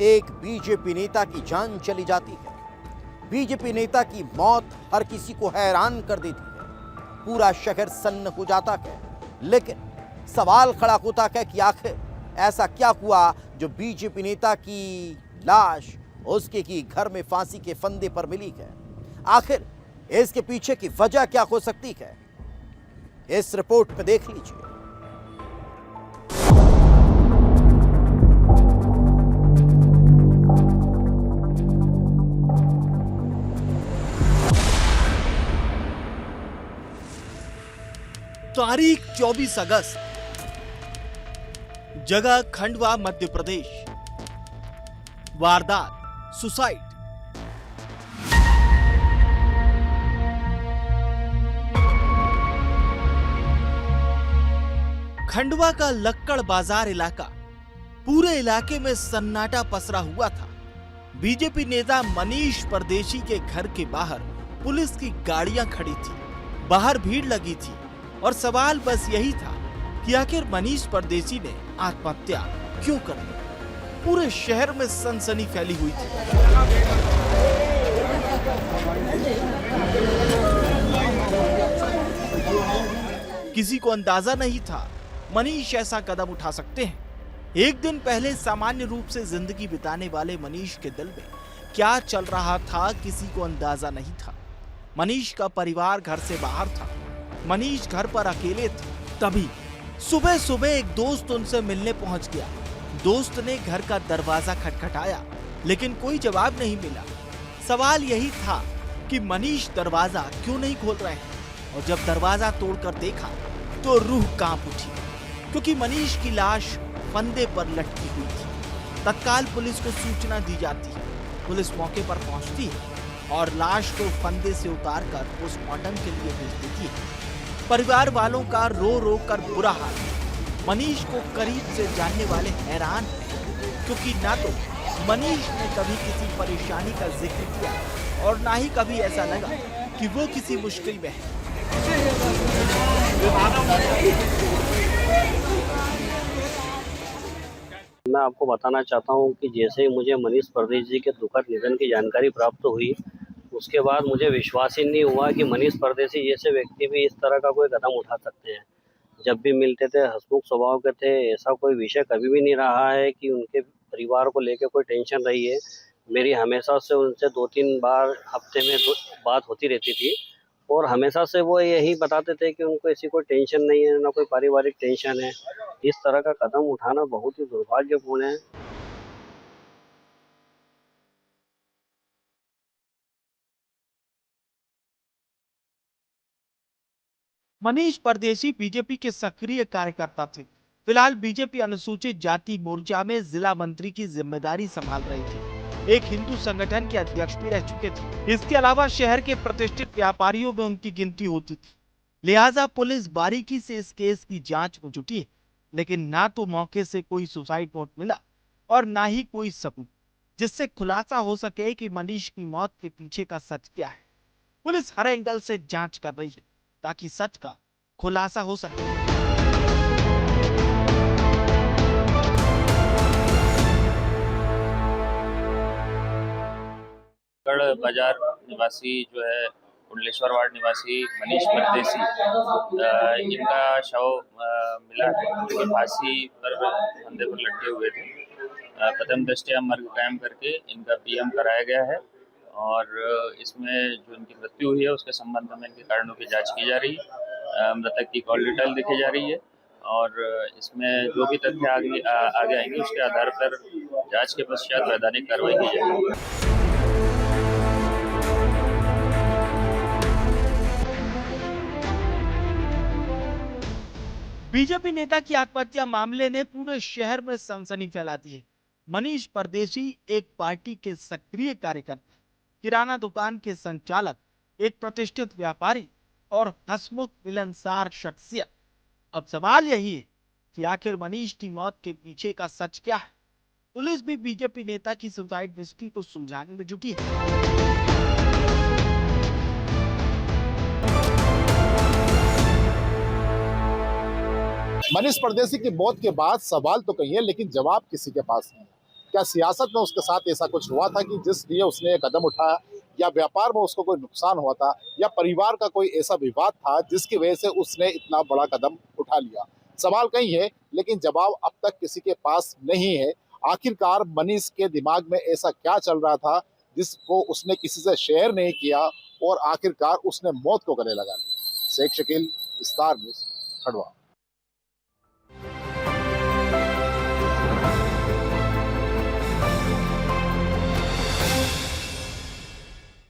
एक बीजेपी नेता की जान चली जाती है। बीजेपी नेता की मौत हर किसी को हैरान कर देती है। पूरा शहर सन्न हो जाता है। लेकिन सवाल खड़ा होता है कि आखिर ऐसा क्या हुआ जो बीजेपी नेता की लाश उसके की घर में फांसी के फंदे पर मिली है। आखिर इसके पीछे की वजह क्या हो सकती है, इस रिपोर्ट में देख लीजिए। तारीख 24 अगस्त, जगह खंडवा मध्य प्रदेश। वारदात सुसाइड। खंडवा का लक्कड़ बाजार इलाका, पूरे इलाके में सन्नाटा पसरा हुआ था। बीजेपी नेता मनीष परदेशी के घर के बाहर पुलिस की गाड़ियां खड़ी थी, बाहर भीड़ लगी थी और सवाल बस यही था कि आखिर मनीष परदेशी ने आत्महत्या क्यों कर ली। पूरे शहर में सनसनी फैली हुई थी। किसी को अंदाजा नहीं था मनीष ऐसा कदम उठा सकते हैं। एक दिन पहले सामान्य रूप से जिंदगी बिताने वाले मनीष के दिल में क्या चल रहा था किसी को अंदाजा नहीं था। मनीष का परिवार घर से बाहर था, मनीष घर पर अकेले थे। तभी सुबह सुबह एक दोस्त उनसे मिलने पहुंच गया। दोस्त ने घर का दरवाजा खटखटाया, लेकिन कोई जवाब नहीं मिला। सवाल यही था कि मनीष दरवाजा क्यों नहीं खोल रहे हैं। और जब दरवाजा तोड़कर देखा तो रूह कांप उठी, क्योंकि मनीष की लाश फंदे पर लटकी हुई थी। तत्काल पुलिस को सूचना दी जाती है। पुलिस मौके पर पहुंचती है और लाश को फंदे से उतारकर पोस्टमार्टम के लिए भेज देती है। परिवार वालों का रो रो कर बुरा हाल है। मनीष को करीब से जानने वाले हैरान हैं, क्योंकि ना तो मनीष ने कभी किसी परेशानी का जिक्र किया और ना ही कभी ऐसा लगा कि वो किसी मुश्किल में है। मैं आपको बताना चाहता हूं कि जैसे ही मुझे मनीष परदेशी जी के दुखद निधन की जानकारी प्राप्त हुई, उसके बाद मुझे विश्वास ही नहीं हुआ कि मनीष परदेशी जैसे व्यक्ति भी इस तरह का कोई कदम उठा सकते हैं। जब भी मिलते थे हंसमुख स्वभाव के थे। ऐसा कोई विषय कभी भी नहीं रहा है कि उनके परिवार को लेकर कोई टेंशन रही है। मेरी हमेशा से उनसे 2-3 बार हफ्ते में बात होती रहती थी और हमेशा से वो यही बताते थे कि उनको ऐसी कोई टेंशन नहीं है, ना कोई पारिवारिक टेंशन है। इस तरह का कदम उठाना बहुत ही दुर्भाग्यपूर्ण है। मनीष परदेशी बीजेपी के सक्रिय कार्यकर्ता थे। फिलहाल बीजेपी अनुसूचित जाति मोर्चा में जिला मंत्री की जिम्मेदारी संभाल रहे थे। एक हिंदू संगठन के अध्यक्ष भी रह चुके थे। इसके अलावा शहर के प्रतिष्ठित व्यापारियों में उनकी गिनती होती थी। लिहाजा पुलिस बारीकी से इस केस की जांच में जुटी है, लेकिन ना तो मौके से कोई सुसाइड नोट मिला और ना ही कोई सबूत जिससे खुलासा हो सके कि मनीष की मौत के पीछे का सच क्या है। पुलिस हर एंगल से जांच कर रही है ताकि सच का खुलासा हो सके। गढ़ बाजार निवासी जो है कुंडलेश्वर वार्ड निवासी मनीष परदेशी, इनका शव मिला है जो फांसी पर फंदे पर लटके हुए थे। प्रथम दृष्टया मर्ग कायम करके इनका पीएम कराया गया है और इसमें जो इनकी मृत्यु हुई है उसके संबंध में इनके कारणों की जांच की जा रही है। मृतक की कॉल डिटेल देखी जा रही है और इसमें जो भी तथ्य आगे आएंगे उसके आधार पर जांच के पश्चात वैधानिक कार्रवाई की जाएगी। बीजेपी नेता की आत्महत्या मामले ने पूरे शहर में सनसनी फैला दी है। मनीष परदेशी एक पार्टी के सक्रिय कार्यकर्ता, किराना दुकान के संचालक, एक प्रतिष्ठित व्यापारी और हंसमुख मिलनसार शख्सियत। अब सवाल यही है कि आखिर मनीष की मौत के पीछे का सच क्या है। पुलिस भी बीजेपी नेता की सुसाइड मिस्ट्री को सुलझाने में जुटी है। मनीष परदेशी की मौत के बाद सवाल तो कही है, लेकिन जवाब किसी के पास नहीं है। क्या सियासत में उसके साथ ऐसा कुछ हुआ था कि जिस लिए उसने ये कदम उठाया, या व्यापार में उसको कोई नुकसान हुआ था, या परिवार का कोई ऐसा विवाद था जिसकी वजह से उसने इतना बड़ा कदम उठा लिया? सवाल कई है, लेकिन जवाब अब तक किसी के पास नहीं है। आखिरकार मनीष के दिमाग में ऐसा क्या चल रहा था जिसको उसने किसी से शेयर नहीं किया और आखिरकार उसने मौत को गले लगा लिया? शेख शकील, स्टार न्यूज़, खड़वा।